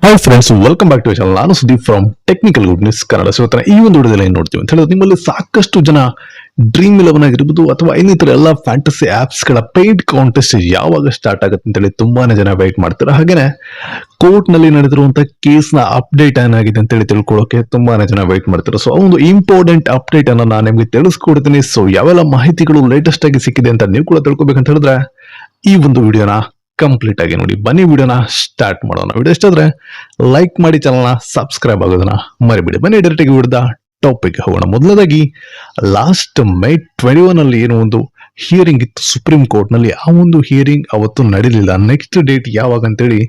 Hi friends, welcome back to channel. ನಾನು Sudeep from technical good news Kannada. So ಈ ಒಂದು ವಿಡಿಯೋದಲ್ಲಿ ಏನು ನೋಡ್ತೀವಿ ಅಂತ ಹೇಳಿದ್ರೆ, ನಿಮ್ಮಲ್ಲಿ ಸಾಕಷ್ಟು ಜನ ಡ್ರೀಮ್ 11 ಆಗಿರ್ಬೋದು ಅಥವಾ ಇನ್ನಿತರ ಎಲ್ಲ ಫ್ಯಾಂಟಸಿ ಆಪ್ಸ್ ಗಳ ಪೇಯ್ಡ್ ಕಾಂಟೆಸ್ಟ್ ಯಾವಾಗ ಸ್ಟಾರ್ಟ್ ಆಗುತ್ತೆ ಅಂತೇಳಿ ತುಂಬಾನೇ ಜನ ವೆಯ್ಟ್ ಮಾಡ್ತಾರೆ. ಹಾಗೇನೆ ಕೋರ್ಟ್ ನಲ್ಲಿ ನಡೆದಿರುವಂತಹ ಕೇಸ್ ನ ಅಪ್ಡೇಟ್ ಏನಾಗಿದೆ ಅಂತೇಳಿ ತಿಳ್ಕೊಳ್ಳೋಕೆ ತುಂಬಾನೇ ಜನ ವೆಯ್ಟ್ ಮಾಡ್ತಾರೆ. ಸೊ ಆ ಒಂದು ಇಂಪಾರ್ಟೆಂಟ್ ಅಪ್ಡೇಟ್ ಅನ್ನ ನಾನು ನಿಮಗೆ ತಿಳಿಸ್ಕೊಡ್ತೀನಿ. ಸೊ ಯಾವೆಲ್ಲ ಮಾಹಿತಿಗಳು ಲೇಟೆಸ್ಟ್ ಆಗಿ ಸಿಕ್ಕಿದೆ ಅಂತ ನೀವು ಕೂಡ ತಿಳ್ಕೊಬೇಕಂತ ಹೇಳಿದ್ರೆ ಈ ಒಂದು ವಿಡಿಯೋನ ಕಂಪ್ಲೀಟ್ ಆಗಿ ನೋಡಿ. ಬನ್ನಿ ವಿಡಿಯೋನ ಸ್ಟಾರ್ಟ್ ಮಾಡೋಣ. ವಿಡಿಯೋ ಇಷ್ಟ ಆದ್ರೆ ಲೈಕ್ ಮಾಡಿ, ಚಾನಲ್ನ ಸಬ್ಸ್ಕ್ರೈಬ್ ಆಗೋದನ್ನ ಮರಿಬೇಡಿ. ಬನ್ನಿ ಡೈರೆಕ್ಟ್ ಆಗಿ ವಿಡಿಯೋದ ಟಾಪಿಕ್ ಹೋಗೋಣ. ಮೊದಲದಾಗಿ ಲಾಸ್ಟ್ ಮೇ 21 ಅಲ್ಲಿ ಏನೋ ಒಂದು ಹಿಯರಿಂಗ್ ಇತ್ತು ಸುಪ್ರೀಂ ಕೋರ್ಟ್ ನಲ್ಲಿ. ಆ ಒಂದು ಹಿಯರಿಂಗ್ ಅವತ್ತು ನಡೀಲಿಲ್ಲ. ನೆಕ್ಸ್ಟ್ ಡೇಟ್ ಯಾವಾಗ ಅಂತೇಳಿ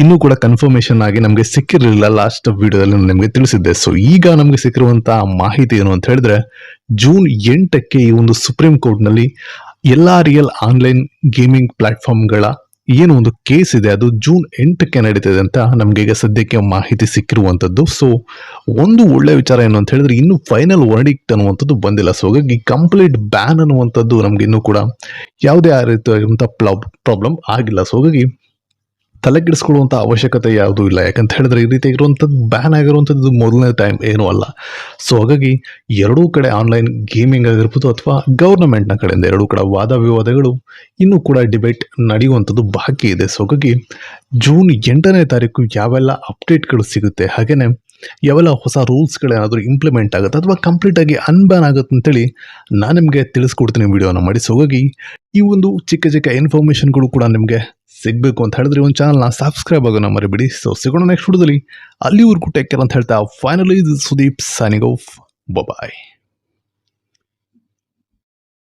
ಇನ್ನೂ ಕೂಡ ಕನ್ಫರ್ಮೇಶನ್ ಆಗಿ ನಮಗೆ ಸಿಕ್ಕಿರಲಿಲ್ಲ. ಲಾಸ್ಟ್ ವಿಡಿಯೋದಲ್ಲಿ ನಿಮಗೆ ತಿಳಿಸಿದ್ದೆ. ಸೊ ಈಗ ನಮಗೆ ಸಿಕ್ಕಿರುವಂತಹ ಮಾಹಿತಿ ಏನು ಅಂತ ಹೇಳಿದ್ರೆ, ಜೂನ್ 8ಕ್ಕೆ ಈ ಒಂದು ಸುಪ್ರೀಂ ಕೋರ್ಟ್ ನಲ್ಲಿ ಎಲ್ಲಾ ರಿಯಲ್ ಆನ್ಲೈನ್ ಗೇಮಿಂಗ್ ಪ್ಲಾಟ್ಫಾರ್ಮ್ಗಳ ಏನು ಒಂದು ಕೇಸ್ ಇದೆ ಅದು ಜೂನ್ 8ಕ್ಕೆ ನಡೀತಿದೆ ಅಂತ ನಮ್ಗೆ ಈಗ ಸದ್ಯಕ್ಕೆ ಮಾಹಿತಿ ಸಿಕ್ಕಿರುವಂತದ್ದು. ಸೊ ಒಂದು ಒಳ್ಳೆ ವಿಚಾರ ಏನು ಅಂತ ಹೇಳಿದ್ರೆ, ಇನ್ನು ಫೈನಲ್ ವರ್ಡಿಕ್ಟ್ ಅನ್ನುವಂಥದ್ದು ಬಂದಿಲ್ಲ. ಸೊ ಹಾಗಾಗಿ ಕಂಪ್ಲೀಟ್ ಬ್ಯಾನ್ ಅನ್ನುವಂಥದ್ದು ನಮ್ಗೆ ಇನ್ನೂ ಕೂಡ ಯಾವುದೇ ಆ ರೀತಿಯಾಗಿರುವಂತಹ ಪ್ರಾಬ್ಲಮ್ ಆಗಿಲ್ಲ. ಸೊ ಹಾಗಾಗಿ ತಲೆಕೆಡಿಸ್ಕೊಳ್ಳುವಂಥ ಅವಶ್ಯಕತೆ ಯಾವುದೂ ಇಲ್ಲ. ಯಾಕಂತ ಹೇಳಿದ್ರೆ ಈ ರೀತಿ ಇರುವಂಥದ್ದು ಬ್ಯಾನ್ ಆಗಿರುವಂಥದ್ದು ಮೊದಲನೇ ಟೈಮ್ ಏನೂ ಅಲ್ಲ. ಸೊ ಹಾಗಾಗಿ ಎರಡೂ ಕಡೆ ಆನ್ಲೈನ್ ಗೇಮಿಂಗ್ ಆಗಿರ್ಬೋದು ಅಥವಾ ಗವರ್ನಮೆಂಟ್ನ ಕಡೆಯಿಂದ ಎರಡೂ ಕಡೆ ವಾದ ವಿವಾದಗಳು ಇನ್ನೂ ಕೂಡ ಡಿಬೇಟ್ ನಡೆಯುವಂಥದ್ದು ಬಾಕಿ ಇದೆ. ಸೊ ಹಾಗಾಗಿ ಜೂನ್ 8ನೇ ತಾರೀಕು ಯಾವೆಲ್ಲ ಅಪ್ಡೇಟ್ಗಳು ಸಿಗುತ್ತೆ, ಹಾಗೇನೆ ಯಾವೆಲ್ಲ ಹೊಸ ರೂಲ್ಸ್ಗಳೇನಾದರೂ ಇಂಪ್ಲಿಮೆಂಟ್ ಆಗುತ್ತೆ ಅಥವಾ ಕಂಪ್ಲೀಟ್ ಆಗಿ ಅನ್ಬ್ಯಾನ್ ಆಗುತ್ತೆ ಅಂತೇಳಿ ನಾನು ನಿಮಗೆ ತಿಳಿಸ್ಕೊಡ್ತೀನಿ ವಿಡಿಯೋನ ಮಾಡಿ. ಸೊ ಹಾಗಾಗಿ ಈ ಒಂದು ಚಿಕ್ಕ ಚಿಕ್ಕ ಇನ್ಫಾರ್ಮೇಷನ್ಗಳು ಕೂಡ ನಿಮಗೆ ಸಿಗಬೇಕು ಅಂತ ಹೇಳಿದ್ರೆ ಒಂದು ಚಾನಲ್ನ ಸಬ್ಸ್ಕ್ರೈಬ್ ಆಗೋಣ ಮರಿಬೇಡಿ. ಸೊ ಸಿಗೋಣ ನೆಕ್ಸ್ಟ್ ವಿಡಿಯೋದಲ್ಲಿ. ಅಲ್ಲಿವರೆಗೂ ಟೇಕ್ ಕೇರ್ ಅಂತ ಹೇಳ್ತಾ ಫೈನಲಿ ಸುದೀಪ್ ಸೈನಿಂಗ್ ಆಫ್. ಬಾಯ್.